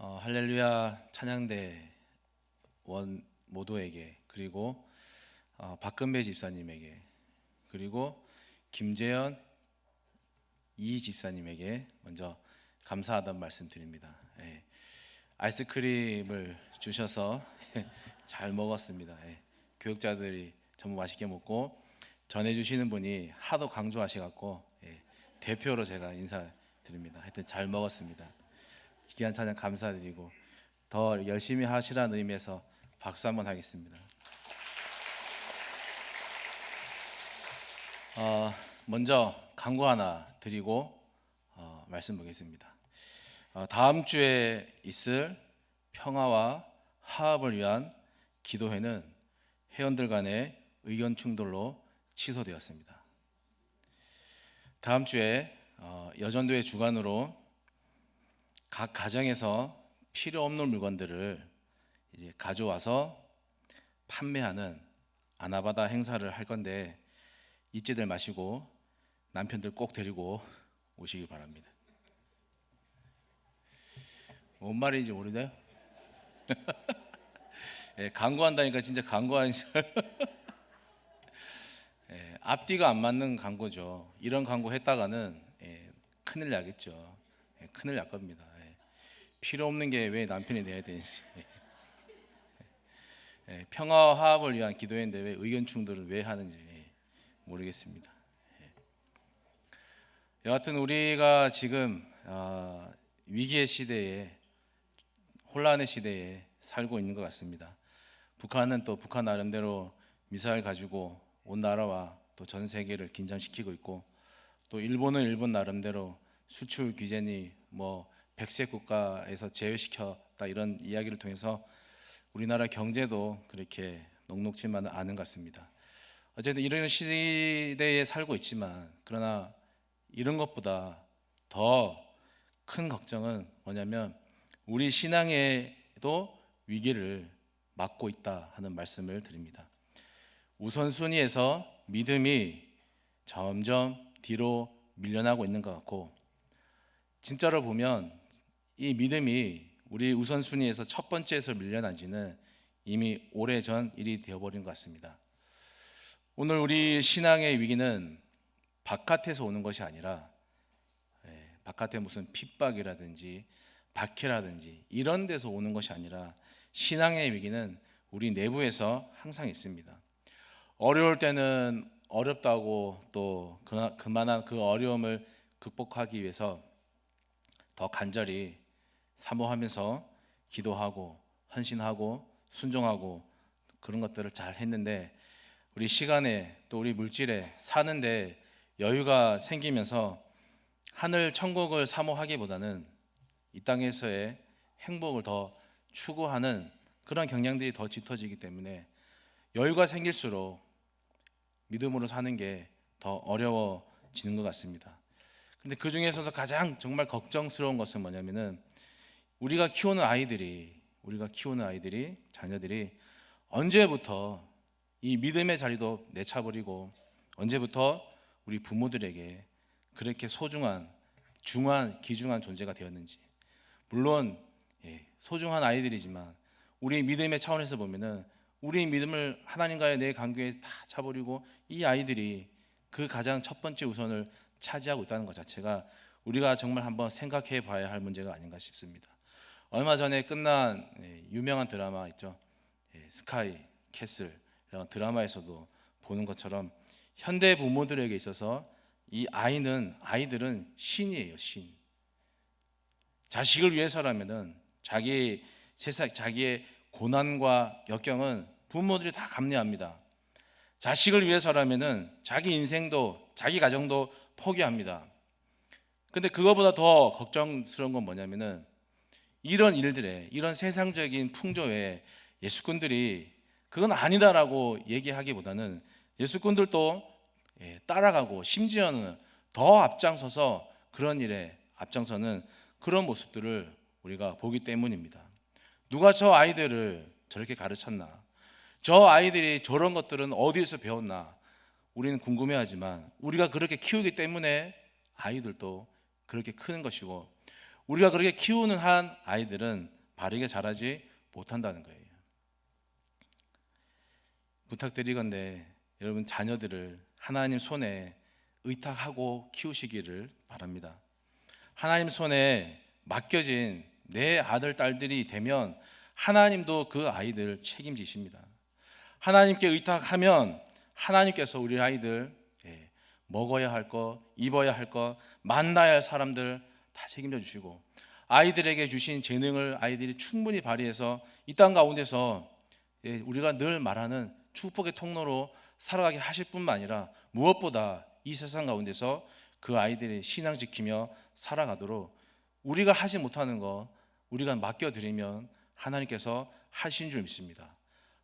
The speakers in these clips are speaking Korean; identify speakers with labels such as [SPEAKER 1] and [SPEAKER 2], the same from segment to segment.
[SPEAKER 1] 할렐루야 찬양대 원 모두에게, 그리고 박근배 집사님에게, 그리고 김재현 이 집사님에게 먼저 감사하다는 말씀 드립니다. 아이스크림을 주셔서 잘 먹었습니다. 교육자들이 전부 맛있게 먹고 전해주시는 분이 하도 강조하셔갖고 대표로 제가 인사드립니다. 하여튼 잘 먹었습니다. 귀한 찬양 감사드리고 더 열심히 하시라는 의미에서 박수 한번 하겠습니다. 먼저 광고 하나 드리고 말씀 보겠습니다. 다음 주에 있을 평화와 화합을 위한 기도회는 회원들 간의 의견 충돌로 취소되었습니다. 다음 주에 여전도의 주관으로 각 가정에서 필요 없는 물건들을 이제 가져와서 판매하는 아나바다 행사를 할 건데 잊지들 마시고 남편들 꼭 데리고 오시길 바랍니다. 뭔 말인지 모르나요? 광고한다니까 진짜 광고하는 앞뒤가 안 맞는 광고죠. 이런 광고 했다가는 큰일 나겠죠. 큰일 날 겁니다. 필요 없는 게 왜 남편이 돼야 되는지. 평화와 화합을 위한 기도회인데 왜 의견 충돌을 왜 하는지 모르겠습니다. 여하튼 우리가 지금 위기의 시대에, 혼란의 시대에 살고 있는 것 같습니다. 북한은 또 북한 나름대로 미사일 가지고 온 나라와 또 전 세계를 긴장시키고 있고, 또 일본은 일본 나름대로 수출 규제니 백색 국가에서 제외시켰다 이런 이야기를 통해서 우리나라 경제도 그렇게 녹록지만은 않은 것 같습니다. 어쨌든 이런 시대에 살고 있지만, 그러나 이런 것보다 더 큰 걱정은 뭐냐면 우리 신앙에도 위기를 맞고 있다 하는 말씀을 드립니다. 우선순위에서 믿음이 점점 뒤로 밀려나고 있는 것 같고, 진짜로 보면 이 믿음이 우리 우선순위에서 첫 번째에서 밀려난 지는 이미 오래전 일이 되어버린 것 같습니다. 오늘 우리 신앙의 위기는 바깥에서 오는 것이 아니라, 바깥에 무슨 핍박이라든지 박해라든지 이런 데서 오는 것이 아니라, 신앙의 위기는 우리 내부에서 항상 있습니다. 어려울 때는 어렵다고 또 그만한 그 어려움을 극복하기 위해서 더 간절히 사모하면서 기도하고 헌신하고 순종하고 그런 것들을 잘 했는데, 우리 시간에 또 우리 물질에 사는데 여유가 생기면서 하늘 천국을 사모하기보다는 이 땅에서의 행복을 더 추구하는 그런 경향들이 더 짙어지기 때문에 여유가 생길수록 믿음으로 사는 게 더 어려워지는 것 같습니다. 근데 그 중에서도 가장 정말 걱정스러운 것은 뭐냐면은 우리가 키우는 아이들이, 자녀들이 언제부터 이 믿음의 자리도 내차버리고 언제부터 우리 부모들에게 그렇게 소중한, 귀중한 존재가 되었는지. 물론 소중한 아이들이지만 우리 믿음의 차원에서 보면은 우리 믿음을 하나님과의 내 관계에 다 차버리고 이 아이들이 그 가장 첫 번째 우선을 차지하고 있다는 것 자체가 우리가 정말 한번 생각해 봐야 할 문제가 아닌가 싶습니다. 얼마 전에 끝난 유명한 드라마 있죠. 스카이 캐슬 이런 드라마에서도 보는 것처럼 현대 부모들에게 있어서 이 아이들은 신이에요, 신. 자식을 위해서라면은 자기의 고난과 역경은 부모들이 다 감내합니다. 자식을 위해서라면은 자기 인생도 자기 가정도 포기합니다. 근데 그거보다 더 걱정스러운 건 뭐냐면은 이런 일들에, 이런 세상적인 풍조에 예수꾼들이 그건 아니다라고 얘기하기보다는 예수꾼들도 따라가고 심지어는 더 앞장서서 그런 일에 앞장서는 그런 모습들을 우리가 보기 때문입니다. 누가 저 아이들을 저렇게 가르쳤나? 저 아이들이 저런 것들은 어디에서 배웠나? 우리는 궁금해하지만 우리가 그렇게 키우기 때문에 아이들도 그렇게 크는 것이고, 우리가 그렇게 키우는 한 아이들은 바르게 자라지 못한다는 거예요. 부탁드리건대 여러분 자녀들을 하나님 손에 의탁하고 키우시기를 바랍니다. 하나님 손에 맡겨진 내 아들 딸들이 되면 하나님도 그 아이들을 책임지십니다. 하나님께 의탁하면 하나님께서 우리 아이들 먹어야 할 것, 입어야 할 것, 만나야 할 사람들 다 책임져 주시고, 아이들에게 주신 재능을 아이들이 충분히 발휘해서 이 땅 가운데서 우리가 늘 말하는 축복의 통로로 살아가게 하실 뿐만 아니라 무엇보다 이 세상 가운데서 그 아이들의 신앙 지키며 살아가도록 우리가 하지 못하는 거 우리가 맡겨드리면 하나님께서 하신 줄 믿습니다.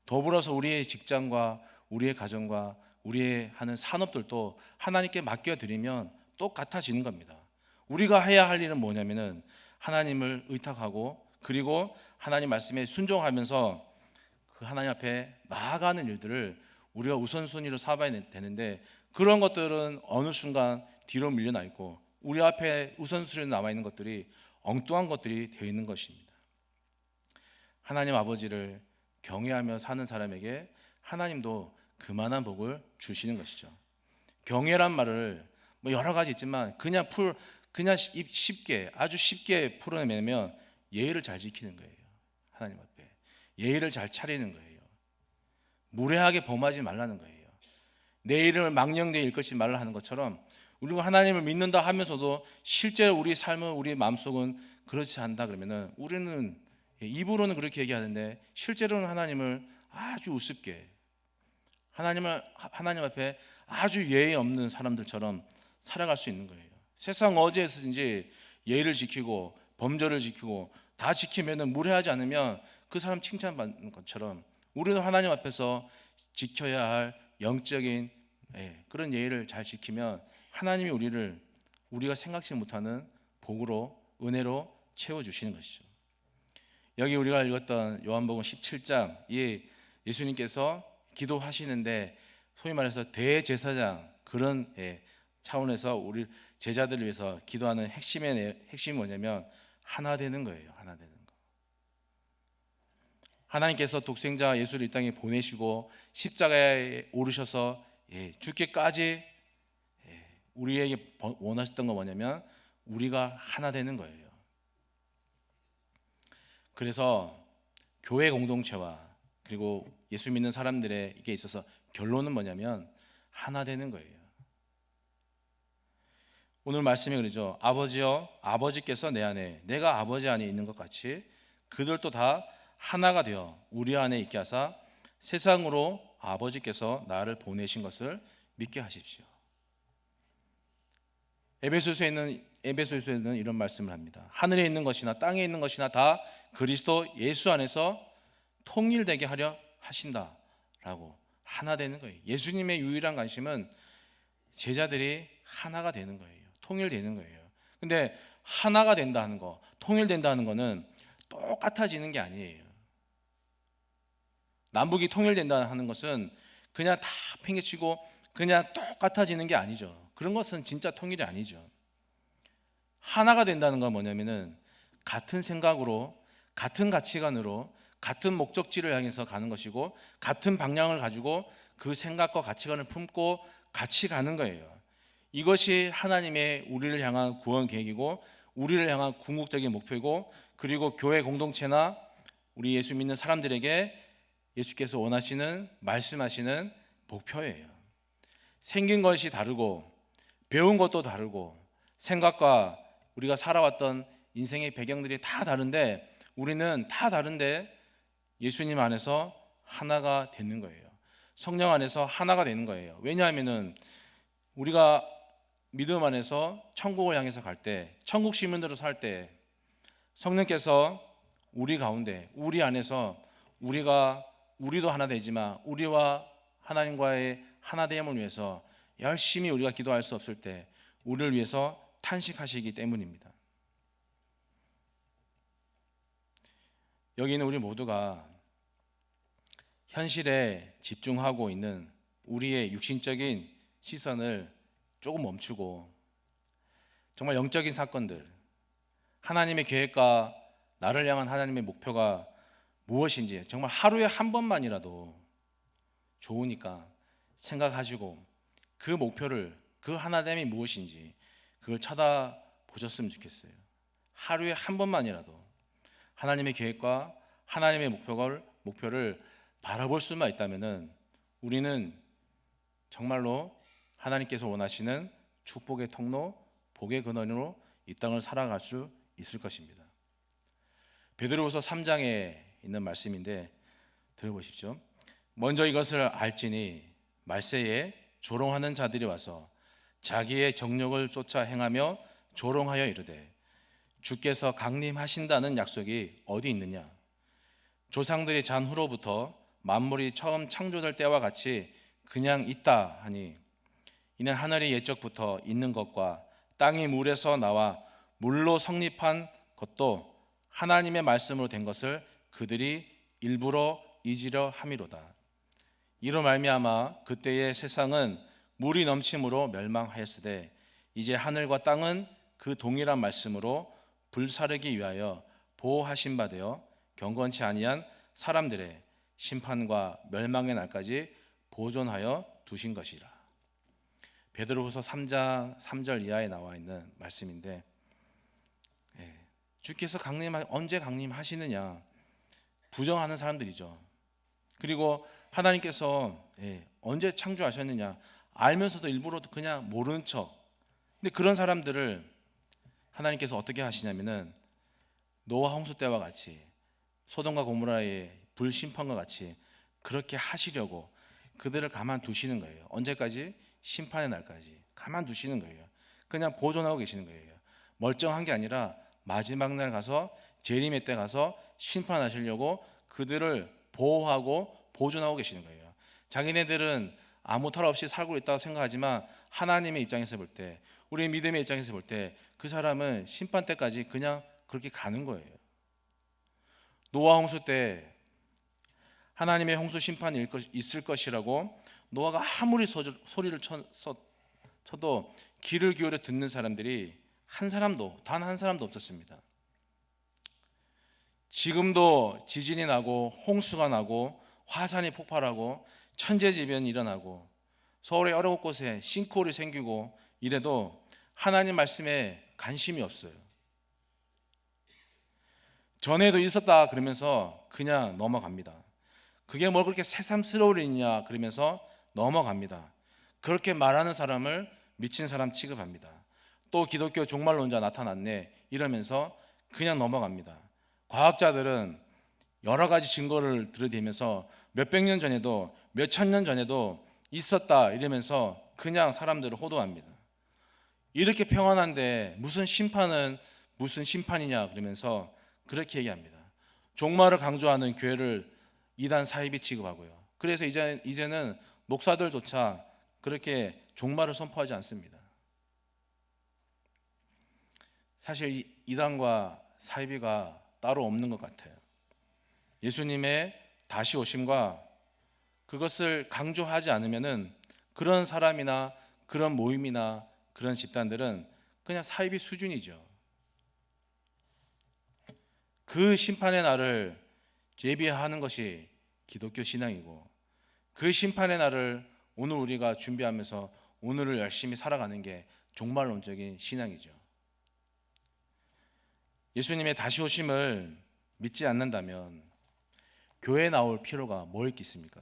[SPEAKER 1] 더불어서 우리의 직장과 우리의 가정과 우리의 하는 산업들도 하나님께 맡겨드리면 똑같아지는 겁니다. 우리가 해야 할 일은 뭐냐면은 하나님을 의탁하고, 그리고 하나님 말씀에 순종하면서 그 하나님 앞에 나아가는 일들을 우리가 우선순위로 삼아야 되는데, 그런 것들은 어느 순간 뒤로 밀려나 있고 우리 앞에 우선순위로 남아 있는 것들이 엉뚱한 것들이 되어 있는 것입니다. 하나님 아버지를 경외하며 사는 사람에게 하나님도 그만한 복을 주시는 것이죠. 경외란 말을 뭐 여러 가지 있지만 그냥 쉽게, 아주 쉽게 풀어내면 예의를 잘 지키는 거예요. 하나님 앞에 예의를 잘 차리는 거예요. 무례하게 범하지 말라는 거예요. 내 이름을 망령되이 일컫지 말라 하는 것처럼 우리가 하나님을 믿는다 하면서도 실제로 우리 삶은, 우리 마음속은 그렇지 않다 그러면은 우리는 입으로는 그렇게 얘기하는데 실제로는 하나님을 아주 우습게, 하나님 앞에 아주 예의 없는 사람들처럼 살아갈 수 있는 거예요. 세상 어디에서든지 예의를 지키고 범절을 지키고 다 지키면은, 무례하지 않으면 그 사람 칭찬받는 것처럼 우리도 하나님 앞에서 지켜야 할 영적인 그런 예의를 잘 지키면 하나님이 우리가 생각지 못하는 복으로, 은혜로 채워주시는 것이죠. 여기 우리가 읽었던 요한복음 17장, 예수님께서 기도하시는데 소위 말해서 대제사장 그런 차원에서 우리 제자들을 위해서 기도하는 핵심이 뭐냐면 하나 되는 거예요. 하나 되는 거. 하나님께서 독생자 예수를 이 땅에 보내시고 십자가에 오르셔서 죽기까지 우리에게 원하셨던 거 뭐냐면 우리가 하나 되는 거예요. 그래서 교회 공동체와 그리고 예수 믿는 사람들에게 있어서 결론은 뭐냐면 하나 되는 거예요. 오늘 말씀이 그러죠. 아버지여, 아버지께서 내 안에, 내가 아버지 안에 있는 것 같이 그들도 다 하나가 되어 우리 안에 있게 하사 세상으로 아버지께서 나를 보내신 것을 믿게 하십시오. 에베소서에는 이런 말씀을 합니다. 하늘에 있는 것이나 땅에 있는 것이나 다 그리스도 예수 안에서 통일되게 하려 하신다라고 하나 되는 거예요. 예수님의 유일한 관심은 제자들이 하나가 되는 거예요. 통일되는 거예요. 근데 하나가 된다는 거, 통일된다는 거는 똑같아지는 게 아니에요. 남북이 통일된다 하는 것은 그냥 다 팽개치고 그냥 똑같아지는 게 아니죠. 그런 것은 진짜 통일이 아니죠. 하나가 된다는 건 뭐냐면은 같은 생각으로, 같은 가치관으로, 같은 목적지를 향해서 가는 것이고 같은 방향을 가지고 그 생각과 가치관을 품고 같이 가는 거예요. 이것이 하나님의 우리를 향한 구원 계획이고 우리를 향한 궁극적인 목표이고, 그리고 교회 공동체나 우리 예수 믿는 사람들에게 예수께서 원하시는, 말씀하시는 목표예요. 생긴 것이 다르고 배운 것도 다르고 생각과 우리가 살아왔던 인생의 배경들이 다 다른데 우리는 다 다른데 예수님 안에서 하나가 되는 거예요. 성령 안에서 하나가 되는 거예요. 왜냐하면은 우리가 믿음 안에서 천국을 향해서 갈 때, 천국 시민으로 살 때 성령께서 우리 가운데, 우리 안에서 우리도 하나 되지만 우리와 하나님과의 하나됨을 위해서 열심히 우리가 기도할 수 없을 때 우리를 위해서 탄식하시기 때문입니다. 여기 있는 우리 모두가 현실에 집중하고 있는 우리의 육신적인 시선을 조금 멈추고 정말 영적인 사건들, 하나님의 계획과 나를 향한 하나님의 목표가 무엇인지 정말 하루에 한 번만이라도 좋으니까 생각하시고 그 목표를, 그 하나됨이 무엇인지 그걸 찾아보셨으면 좋겠어요. 하루에 한 번만이라도 하나님의 계획과 하나님의 목표를 바라볼 수만 있다면은 우리는 정말로 하나님께서 원하시는 축복의 통로, 복의 근원으로 이 땅을 살아갈 수 있을 것입니다. 베드로후서 3장에 있는 말씀인데 들어보십시오. 먼저 이것을 알지니 말세에 조롱하는 자들이 와서 자기의 정욕을 쫓아 행하며 조롱하여 이르되 주께서 강림하신다는 약속이 어디 있느냐? 조상들이 잔 후로부터 만물이 처음 창조될 때와 같이 그냥 있다 하니 이는 하늘이 옛적부터 있는 것과 땅이 물에서 나와 물로 성립한 것도 하나님의 말씀으로 된 것을 그들이 일부러 잊으려 함이로다. 이로 말미암아 그때의 세상은 물이 넘침으로 멸망하였으되 이제 하늘과 땅은 그 동일한 말씀으로 불사르기 위하여 보호하신 바 되어 경건치 아니한 사람들의 심판과 멸망의 날까지 보존하여 두신 것이라. 베드로후서 3장 3절 이하에 나와 있는 말씀인데 주께서 언제 강림하시느냐 부정하는 사람들이죠. 그리고 하나님께서 언제 창조하셨느냐 알면서도 일부러 그냥 모르는 척. 근데 그런 사람들을 하나님께서 어떻게 하시냐면은 노아 홍수 때와 같이 소돔과 고모라의 불심판과 같이 그렇게 하시려고 그들을 가만두시는 거예요. 언제까지? 심판의 날까지 가만두시는 거예요. 그냥 보존하고 계시는 거예요. 멀쩡한 게 아니라 마지막 날 가서 재림의 때 가서 심판하시려고 그들을 보호하고 보존하고 계시는 거예요. 자기네들은 아무 탈 없이 살고 있다고 생각하지만 하나님의 입장에서 볼 때, 우리 믿음의 입장에서 볼 때 그 사람은 심판 때까지 그냥 그렇게 가는 거예요. 노아 홍수 때 하나님의 홍수 심판이 있을 것이라고 노아가 아무리 소리를 쳐도 귀를 기울여 듣는 사람들이 단 한 사람도 없었습니다. 지금도 지진이 나고 홍수가 나고 화산이 폭발하고 천재지변이 일어나고 서울의 여러 곳에 싱크홀이 생기고 이래도 하나님 말씀에 관심이 없어요. 전에도 있었다 그러면서 그냥 넘어갑니다. 그게 뭘 그렇게 새삼스러울 일이냐 그러면서 넘어갑니다. 그렇게 말하는 사람을 미친 사람 취급합니다. 또 기독교 종말론자 나타났네 이러면서 그냥 넘어갑니다. 과학자들은 여러 가지 증거를 들이대면서 몇백 년 전에도 몇천 년 전에도 있었다 이러면서 그냥 사람들을 호도합니다. 이렇게 평안한데 무슨 심판이냐 그러면서 그렇게 얘기합니다. 종말을 강조하는 교회를 이단 사이비 취급하고요. 그래서 이제는 목사들조차 그렇게 종말을 선포하지 않습니다. 사실 이단과 사이비가 따로 없는 것 같아요. 예수님의 다시 오심과 그것을 강조하지 않으면은 그런 사람이나 그런 모임이나 그런 집단들은 그냥 사이비 수준이죠. 그 심판의 날을 예비하는 것이 기독교 신앙이고 그 심판의 날을 오늘 우리가 준비하면서 오늘을 열심히 살아가는 게 종말론적인 신앙이죠. 예수님의 다시 오심을 믿지 않는다면 교회에 나올 필요가 뭐 있겠습니까?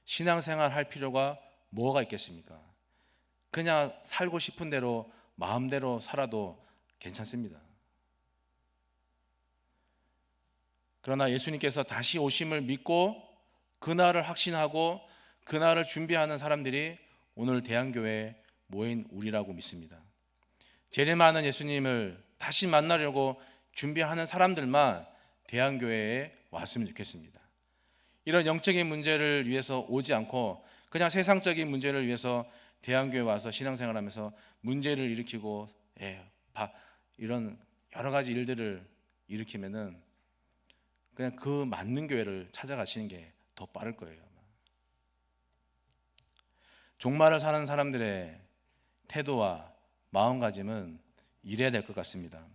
[SPEAKER 1] 신앙생활 할 필요가 뭐가 있겠습니까? 그냥 살고 싶은 대로 마음대로 살아도 괜찮습니다. 그러나 예수님께서 다시 오심을 믿고 그날을 확신하고 그날을 준비하는 사람들이 오늘 대한교회에 모인 우리라고 믿습니다. 재림하는 예수님을 다시 만나려고 준비하는 사람들만 대한교회에 왔으면 좋겠습니다. 이런 영적인 문제를 위해서 오지 않고 그냥 세상적인 문제를 위해서 대한교회에 와서 신앙생활하면서 문제를 일으키고 이런 여러 가지 일들을 일으키면은 그냥 그 맞는 교회를 찾아가시는 게 더 빠를 거예요. 종말을 사는 사람들의 태도와 마음가짐은 이래야 될 것 같습니다.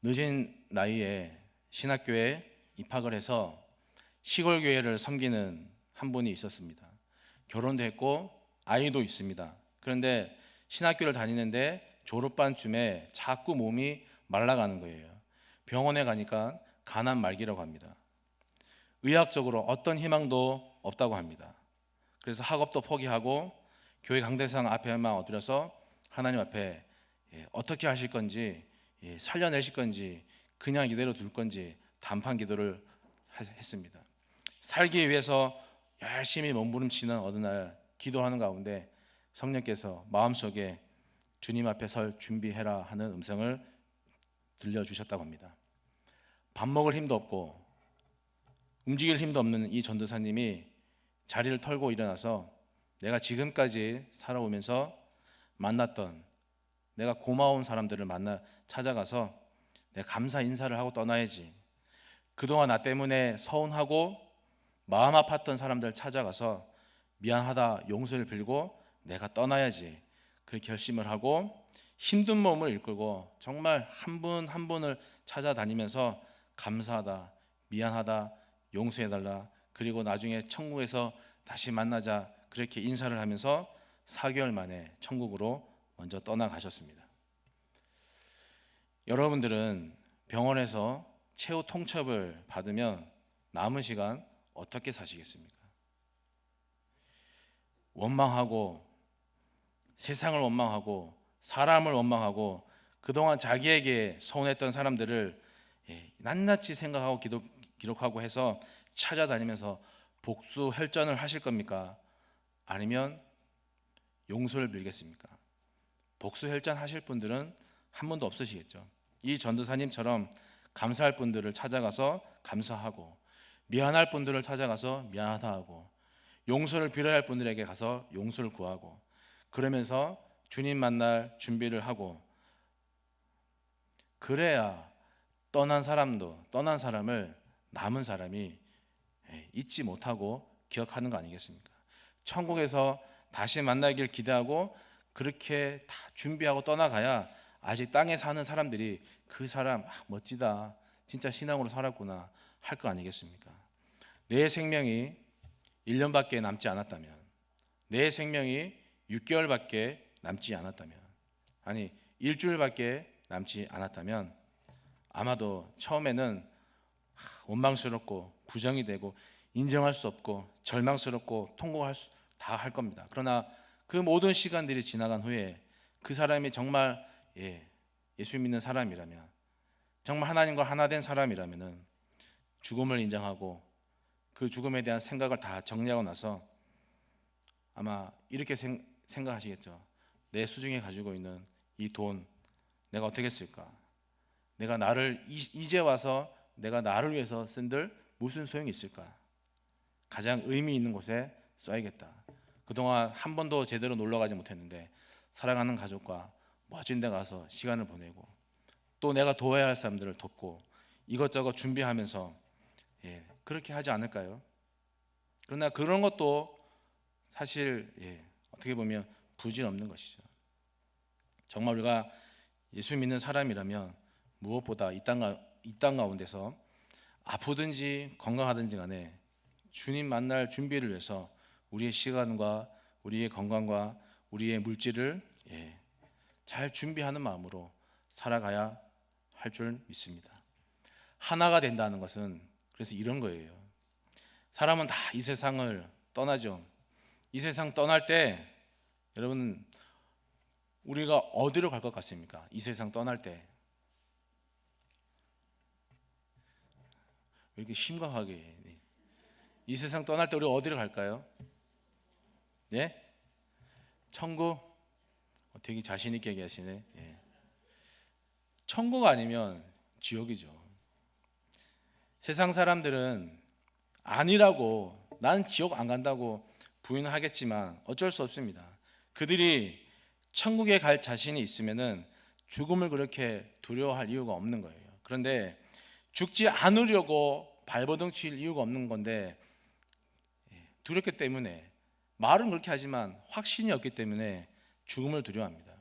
[SPEAKER 1] 늦은 나이에 신학교에 입학을 해서 시골 교회를 섬기는 한 분이 있었습니다. 결혼도 했고 아이도 있습니다. 그런데 신학교를 다니는데 졸업반쯤에 자꾸 몸이 말라가는 거예요. 병원에 가니까 간암 말기라고 합니다. 의학적으로 어떤 희망도 없다고 합니다. 그래서 학업도 포기하고 교회 강대상 앞에만 엎드려서 하나님 앞에 어떻게 하실 건지, 살려내실 건지, 그냥 이대로 둘 건지 단판 기도를 했습니다. 살기 위해서 열심히 몸부림치는 어느 날 기도하는 가운데 성령께서 마음속에 주님 앞에 설 준비해라 하는 음성을 들려주셨다고 합니다. 밥 먹을 힘도 없고 움직일 힘도 없는 이 전도사님이 자리를 털고 일어나서 내가 지금까지 살아오면서 만났던 내가 고마운 사람들을 찾아가서 내가 감사 인사를 하고 떠나야지. 그동안 나 때문에 서운하고 마음 아팠던 사람들 찾아가서 미안하다 용서를 빌고 내가 떠나야지. 그 결심을 하고 힘든 몸을 이끌고 정말 한 분 한 분을 찾아다니면서 감사하다, 미안하다, 용서해달라, 그리고 나중에 천국에서 다시 만나자, 그렇게 인사를 하면서 4개월 만에 천국으로 먼저 떠나가셨습니다. 여러분들은 병원에서 최후 통첩을 받으면 남은 시간 어떻게 사시겠습니까? 원망하고 세상을 원망하고 사람을 원망하고 그동안 자기에게 서운했던 사람들을 낱낱이 생각하고 기록하고 해서 찾아다니면서 복수 혈전을 하실 겁니까? 아니면 용서를 빌겠습니까? 복수 혈전 하실 분들은 한 분도 없으시겠죠. 이 전도사님처럼 감사할 분들을 찾아가서 감사하고, 미안할 분들을 찾아가서 미안하다 하고, 용서를 빌어야 할 분들에게 가서 용서를 구하고, 그러면서 주님 만날 준비를 하고, 그래야 떠난 사람을 남은 사람이 잊지 못하고 기억하는 거 아니겠습니까? 천국에서 다시 만나길 기대하고 그렇게 다 준비하고 떠나가야 아직 땅에 사는 사람들이 그 사람 멋지다, 진짜 신앙으로 살았구나 할 거 아니겠습니까? 내 생명이 1년밖에 남지 않았다면, 내 생명이 6개월밖에 남지 않았다면, 아니 일주일밖에 남지 않았다면 아마도 처음에는 원망스럽고 부정이 되고 인정할 수 없고 절망스럽고 통곡할 다 할 겁니다. 그러나 그 모든 시간들이 지나간 후에 그 사람이 정말 예수 믿는 사람이라면, 정말 하나님과 하나 된 사람이라면은 죽음을 인정하고 그 죽음에 대한 생각을 다 정리하고 나서 아마 이렇게 생각하시겠죠. 내 수중에 가지고 있는 이 돈 내가 어떻게 쓸까? 내가 나를 이제 와서 내가 나를 위해서 쓴들 무슨 소용이 있을까? 가장 의미 있는 곳에 써야겠다. 그동안 한 번도 제대로 놀러 가지 못했는데 사랑하는 가족과 멋진 데 가서 시간을 보내고 또 내가 도와야 할 사람들을 돕고 이것저것 준비하면서 그렇게 하지 않을까요? 그러나 그런 것도 사실 어떻게 보면 부질없는 것이죠. 정말 우리가 예수 믿는 사람이라면 무엇보다 이 땅 가운데서 아프든지 건강하든지 간에 주님 만날 준비를 위해서 우리의 시간과 우리의 건강과 우리의 물질을 잘 준비하는 마음으로 살아가야 할 줄 믿습니다. 하나가 된다는 것은 그래서 이런 거예요. 사람은 다 이 세상을 떠나죠. 이 세상 떠날 때 여러분 우리가 어디로 갈 것 같습니까? 이 세상 떠날 때 왜 이렇게 심각하게 이 세상 떠날 때 우리 어디로 갈까요? 예? 천국? 되게 자신 있게 얘기하시네. 천국 아니면 지옥이죠. 세상 사람들은 아니라고, 난 지옥 안 간다고 부인하겠지만 어쩔 수 없습니다. 그들이 천국에 갈 자신이 있으면은 죽음을 그렇게 두려워할 이유가 없는 거예요. 그런데 죽지 않으려고 발버둥 칠 이유가 없는 건데 두렵기 때문에, 말은 그렇게 하지만 확신이 없기 때문에 죽음을 두려워합니다.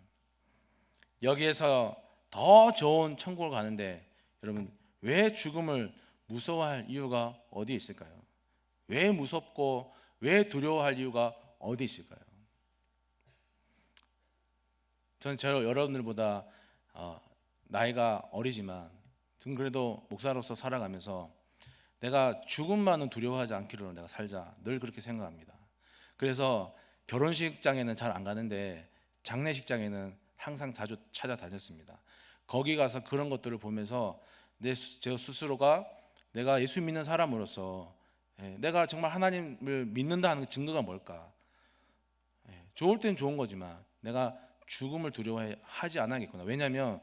[SPEAKER 1] 여기에서 더 좋은 천국을 가는데 여러분, 왜 죽음을 무서워할 이유가 어디에 있을까요? 왜 무섭고 왜 두려워할 이유가 어디 있을까요? 저는 여러분들보다 나이가 어리지만 그래도 목사로서 살아가면서 내가 죽음만은 두려워하지 않기로 내가 살자, 늘 그렇게 생각합니다. 그래서 결혼식장에는 잘 안 가는데 장례식장에는 항상 자주 찾아다녔습니다. 거기 가서 그런 것들을 보면서 제 스스로가 내가 예수 믿는 사람으로서 내가 정말 하나님을 믿는다 하는 증거가 뭘까? 좋을 땐 좋은 거지만 내가 죽음을 두려워하지 않아야겠구나. 왜냐하면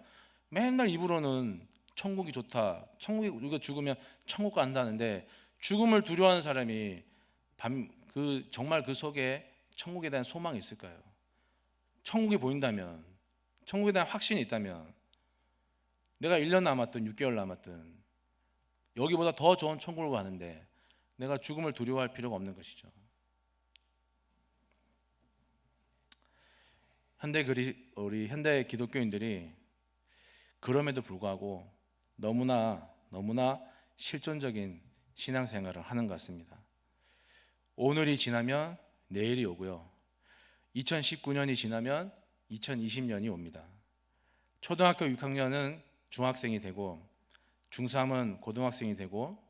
[SPEAKER 1] 맨날 입으로는 천국이 좋다, 천국이 우리가 죽으면 천국 간다는데 죽음을 두려워하는 사람이 정말 그 속에 천국에 대한 소망이 있을까요? 천국이 보인다면, 천국에 대한 확신이 있다면 내가 1년 남았든 6개월 남았든 여기보다 더 좋은 천국을 가는데 내가 죽음을 두려워할 필요가 없는 것이죠. 우리 현대 기독교인들이 그럼에도 불구하고 너무나 실존적인 신앙생활을 하는 것 같습니다. 오늘이 지나면 내일이 오고요. 2019년이 지나면 2020년이 옵니다. 초등학교 6학년은 중학생이 되고, 중3은 고등학생이 되고,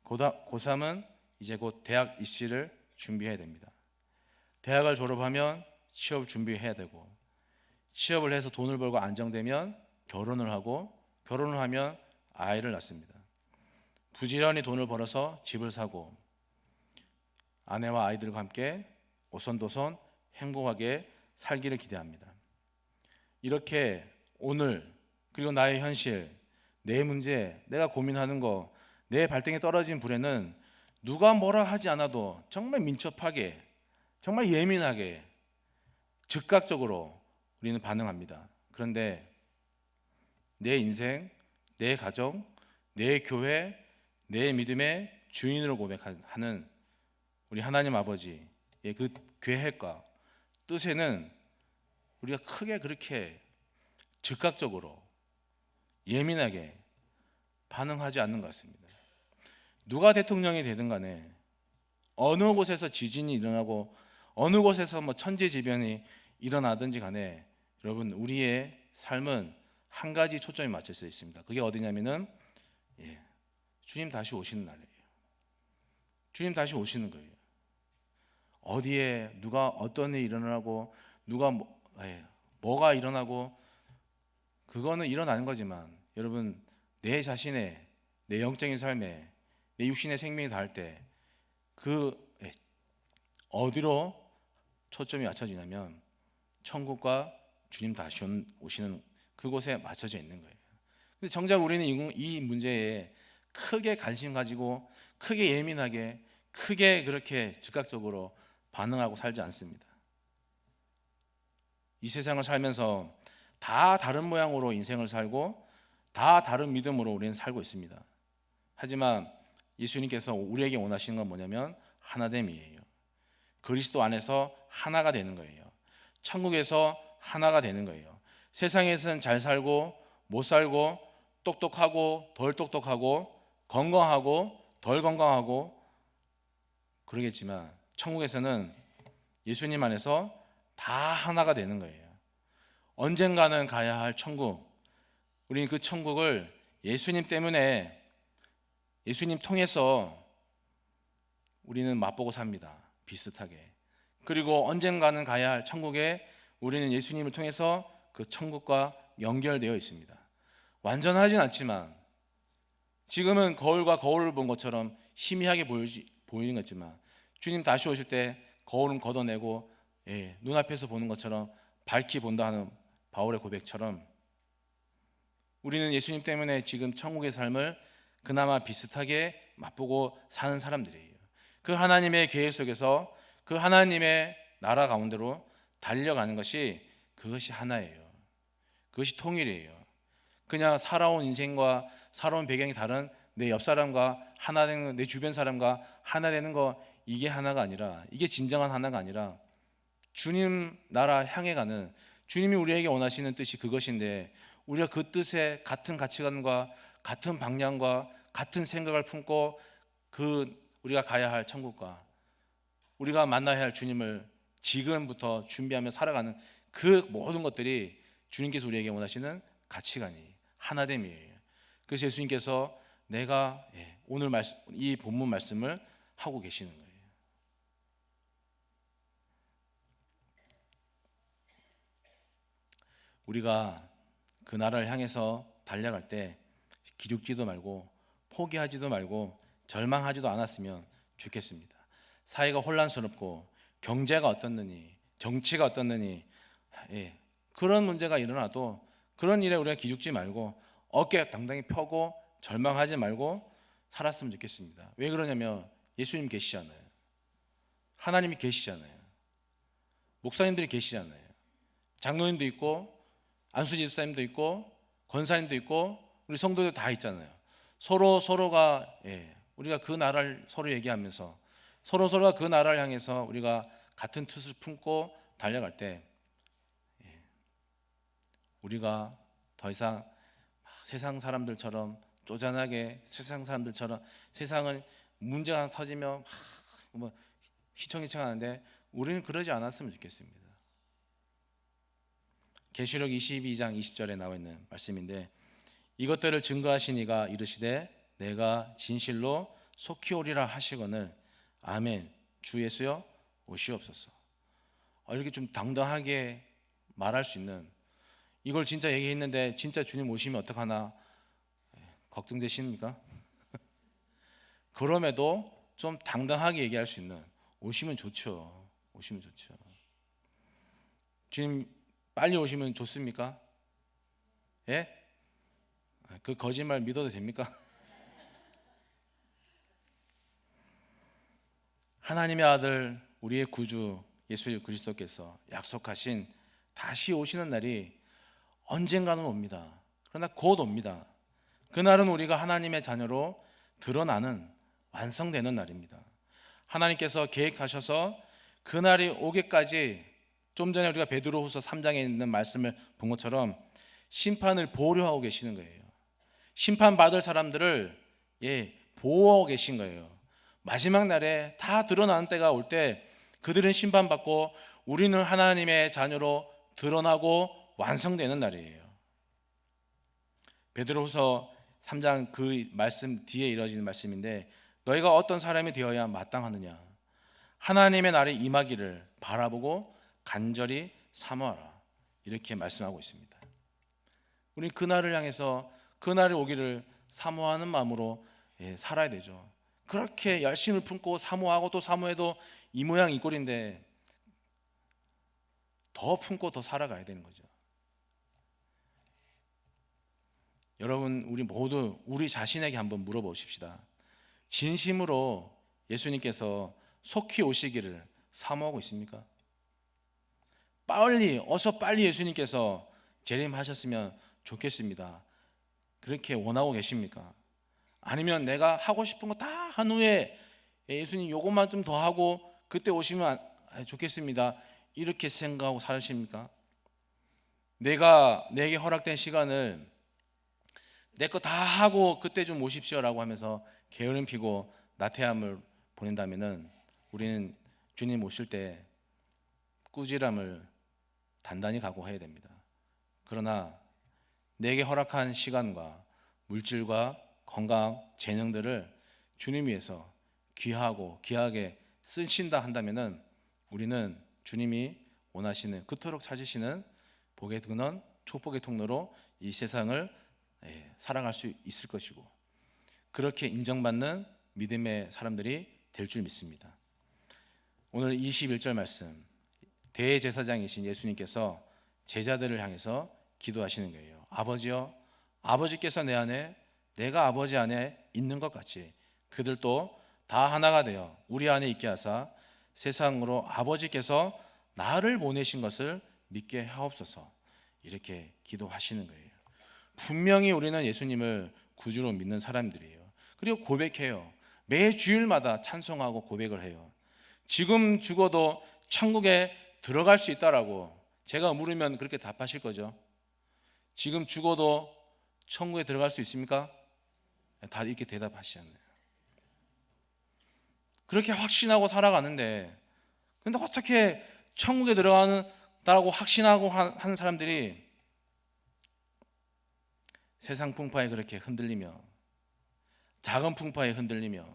[SPEAKER 1] 고3은 이제 곧 대학 입시를 준비해야 됩니다. 대학을 졸업하면 취업 준비해야 되고, 취업을 해서 돈을 벌고 안정되면 결혼을 하고, 결혼을 하면 아이를 낳습니다. 부지런히 돈을 벌어서 집을 사고 아내와 아이들과 함께 오손도손 행복하게 살기를 기대합니다. 이렇게 오늘, 그리고 나의 현실, 내 문제, 내가 고민하는 거, 내 발등에 떨어진 불에는 누가 뭐라 하지 않아도 정말 민첩하게, 정말 예민하게, 즉각적으로 우리는 반응합니다. 그런데 내 인생, 내 가정, 내 교회, 내 믿음의 주인으로 고백하는 우리 하나님 아버지의 그 계획과 뜻에는 우리가 크게 그렇게 즉각적으로 예민하게 반응하지 않는 것 같습니다. 누가 대통령이 되든 간에, 어느 곳에서 지진이 일어나고 어느 곳에서 천재지변이 일어나든지 간에, 여러분, 우리의 삶은 한 가지 초점이 맞춰져 있습니다. 그게 어디냐면은 주님 다시 오시는 날이에요. 주님 다시 오시는 거예요. 어디에 누가 어떤 일이 일어나고 누가 뭐가 일어나고 그거는 일어나는 거지만, 여러분, 내 자신의, 내 영적인 삶에, 내 육신의 생명이 닿을 때 어디로 초점이 맞춰지냐면 천국과 주님 다시 오시는 그곳에 맞춰져 있는 거예요. 근데 정작 우리는 이 문제에 크게 관심 가지고 크게 예민하게, 크게 그렇게 즉각적으로 반응하고 살지 않습니다. 이 세상을 살면서 다 다른 모양으로 인생을 살고 다 다른 믿음으로 우리는 살고 있습니다. 하지만 예수님께서 우리에게 원하시는 건 뭐냐면 하나됨이에요. 그리스도 안에서 하나가 되는 거예요. 천국에서 하나가 되는 거예요. 세상에서는 잘 살고 못 살고, 똑똑하고 덜 똑똑하고, 건강하고 덜 건강하고 그러겠지만 천국에서는 예수님 안에서 다 하나가 되는 거예요. 언젠가는 가야 할 천국, 우리는 그 천국을 예수님 때문에, 예수님 통해서 우리는 맛보고 삽니다. 비슷하게. 그리고 언젠가는 가야 할 천국에 우리는 예수님을 통해서 그 천국과 연결되어 있습니다. 완전하진 않지만, 지금은 거울과 거울을 본 것처럼 희미하게 보이는 거지만, 주님 다시 오실 때 거울은 걷어내고 눈앞에서 보는 것처럼 밝히 본다 하는 바울의 고백처럼, 우리는 예수님 때문에 지금 천국의 삶을 그나마 비슷하게 맛보고 사는 사람들이에요. 그 하나님의 계획 속에서 그 하나님의 나라 가운데로 달려가는 것이, 그것이 하나예요. 그것이 통일이에요. 그냥 살아온 인생과 살아온 배경이 다른 내 옆 사람과 하나 되는, 내 주변 사람과 하나 되는 거, 이게 하나가 아니라, 이게 진정한 하나가 아니라 주님 나라 향해 가는, 주님이 우리에게 원하시는 뜻이 그것인데, 우리가 그 뜻에 같은 가치관과 같은 방향과 같은 생각을 품고 우리가 가야 할 천국과 우리가 만나야 할 주님을 지금부터 준비하며 살아가는 그 모든 것들이 주님께서 우리에게 원하시는 가치관이 하나됨이에요. 그래서 예수님께서 내가 오늘 이 본문 말씀을 하고 계시는 거예요. 우리가 그 나라를 향해서 달려갈 때 기죽지도 말고 포기하지도 말고 절망하지도 않았으면 좋겠습니다. 사회가 혼란스럽고 경제가 어떻느니 정치가 어떻느니 그런 문제가 일어나도 그런 일에 우리가 기죽지 말고 어깨 당당히 펴고 절망하지 말고 살았으면 좋겠습니다. 왜 그러냐면 예수님 계시잖아요. 하나님이 계시잖아요. 목사님들이 계시잖아요. 장로님도 있고 안수지 집사님도 있고 권사님도 있고 우리 성도들 다 있잖아요. 서로가 우리가 그 나라를 서로 얘기하면서 서로가 그 나라를 향해서 우리가 같은 뜻을 품고 달려갈 때 우리가 더 이상 세상 사람들처럼 쪼잔하게 세상 사람들처럼 세상을 문제가 하나 터지면 뭐 휘청휘청하는데 우리는 그러지 않았으면 좋겠습니다. 계시록 22장 20절에 나와 있는 말씀인데 이것들을 증거하신 이가 이르시되 내가 진실로 속히 오리라 하시거늘 아멘 주 예수여 오시옵소서. 이렇게 좀 당당하게 말할 수 있는 이걸 진짜 얘기했는데 진짜 주님 오시면 어떡하나 걱정되십니까? 그럼에도 좀 당당하게 얘기할 수 있는 오시면 좋죠. 오시면 좋죠. 주님 빨리 오시면 좋습니까? 예? 그 거짓말 믿어도 됩니까? 하나님의 아들 우리의 구주 예수 그리스도께서 약속하신 다시 오시는 날이 언젠가는 옵니다. 그러나 곧 옵니다. 그날은 우리가 하나님의 자녀로 드러나는 완성되는 날입니다. 하나님께서 계획하셔서 그날이 오기까지 좀 전에 우리가 베드로후서 3장에 있는 말씀을 본 것처럼 심판을 보류하고 계시는 거예요. 심판받을 사람들을 보호하고 계신 거예요. 마지막 날에 다 드러나는 때가 올 때 그들은 심판받고 우리는 하나님의 자녀로 드러나고 완성되는 날이에요. 베드로후서 3장 그 말씀 뒤에 이루어지는 말씀인데 너희가 어떤 사람이 되어야 마땅하느냐 하나님의 날이 임하기를 바라보고 간절히 사모하라 이렇게 말씀하고 있습니다. 우리 그날을 향해서 그날이 오기를 사모하는 마음으로 살아야 되죠. 그렇게 열심을 품고 사모하고 또 사모해도 이 모양 이 꼴인데 더 품고 더 살아가야 되는 거죠. 여러분 우리 모두 우리 자신에게 한번 물어보십시다. 진심으로 예수님께서 속히 오시기를 사모하고 있습니까? 어서 빨리 예수님께서 재림하셨으면 좋겠습니다. 그렇게 원하고 계십니까? 아니면 내가 하고 싶은 거 다 한 후에 예수님 요것만 좀 더 하고 그때 오시면 좋겠습니다. 이렇게 생각하고 사십니까? 내게 허락된 시간을 내 거 다 하고 그때 좀 오십시오라고 하면서 게으름 피고 나태함을 보낸다면은 우리는 주님 오실 때 꾸지람을 단단히 각오해야 됩니다. 그러나 내게 허락한 시간과 물질과 건강, 재능들을 주님 위해서 귀하게 쓰신다 한다면은 우리는 주님이 원하시는 그토록 찾으시는 복의 근원, 축복의 통로로 이 세상을 살아갈 수 있을 것이고 그렇게 인정받는 믿음의 사람들이 될 줄 믿습니다. 오늘 21절 말씀 대제사장이신 예수님께서 제자들을 향해서 기도하시는 거예요. 아버지여 아버지께서 내 안에 내가 아버지 안에 있는 것 같이 그들도 다 하나가 되어 우리 안에 있게 하사 세상으로 아버지께서 나를 보내신 것을 믿게 하옵소서 이렇게 기도하시는 거예요. 분명히 우리는 예수님을 구주로 믿는 사람들이에요. 그리고 고백해요. 매 주일마다 찬송하고 고백을 해요. 지금 죽어도 천국에 들어갈 수 있다라고 제가 물으면 그렇게 답하실 거죠. 지금 죽어도 천국에 들어갈 수 있습니까? 다 이렇게 대답하시잖아요. 그렇게 확신하고 살아가는데, 근데 어떻게 천국에 들어가는다고 확신하고 하는 사람들이 세상 풍파에 그렇게 흔들리며, 작은 풍파에 흔들리며,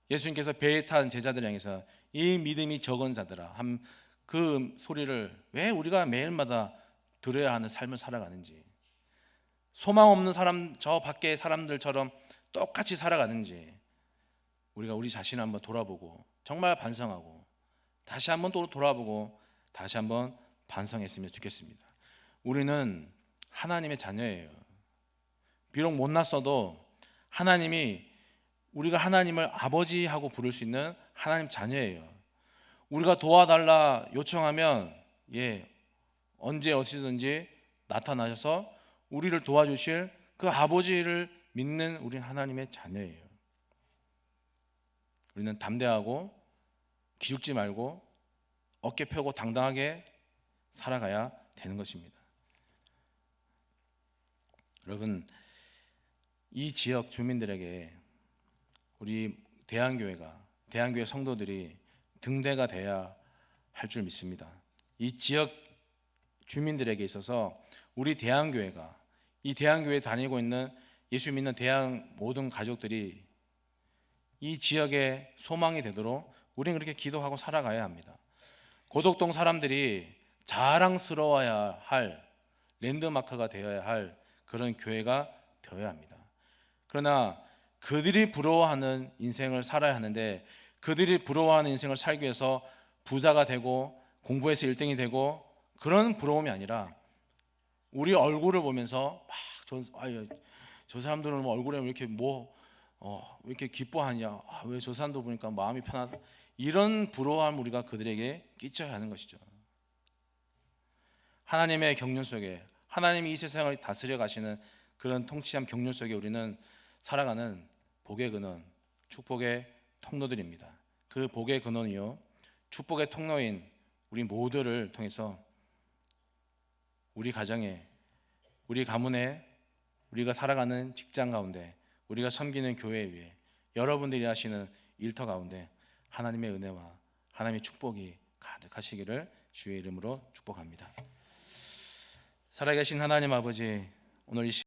[SPEAKER 1] 예수님께서 배에 탄 제자들 향해서 이 믿음이 적은 자들아 한 그 소리를 왜 우리가 매일마다 들어야 하는 삶을 살아가는지, 소망 없는 사람, 저 밖의 사람들처럼 똑같이 살아가는지 우리가 우리 자신을 한번 돌아보고 정말 반성하고 다시 한번 또 돌아보고 다시 한번 반성했으면 좋겠습니다. 우리는 하나님의 자녀예요. 비록 못났어도 하나님이, 우리가 하나님을 아버지하고 부를 수 있는 하나님 자녀예요. 우리가 도와달라 요청하면 언제 어디든지 나타나셔서 우리를 도와주실 그 아버지를 믿는 우리 하나님의 자녀예요. 우리는 담대하고 기죽지 말고 어깨 펴고 당당하게 살아가야 되는 것입니다. 여러분, 이 지역 주민들에게 우리 대한교회 성도들이 등대가 돼야 할 줄 믿습니다. 이 지역 주민들에게 있어서 우리 대한교회가, 이 대한교회에 다니고 있는 예수 믿는 대한 모든 가족들이 이 지역의 소망이 되도록 우리는 그렇게 기도하고 살아가야 합니다. 고덕동 사람들이 자랑스러워야 할 랜드마크가 되어야 할 그런 교회가 되어야 합니다. 그러나 그들이 부러워하는 인생을 살아야 하는데, 그들이 부러워하는 인생을 살기 위해서 부자가 되고 공부해서 1등이 되고 그런 부러움이 아니라 우리 얼굴을 보면서 저 사람들은 얼굴에 왜 이렇게 왜 이렇게 기뻐하냐, 왜 저 사람도 보니까 마음이 편하다, 이런 부러워함 우리가 그들에게 끼쳐야 하는 것이죠. 하나님의 경륜 속에, 하나님이 이 세상을 다스려 가시는 그런 통치한 경륜 속에 우리는 살아가는 복의 근원, 축복의 통로들입니다. 그 복의 근원이요, 축복의 통로인 우리 모두를 통해서 우리 가정에, 우리 가문에, 우리가 살아가는 직장 가운데, 우리가 섬기는 교회 위에, 여러분들이 하시는 일터 가운데 하나님의 은혜와 하나님의 축복이 가득하시기를 주의 이름으로 축복합니다. 살아계신 하나님 아버지, 오늘 이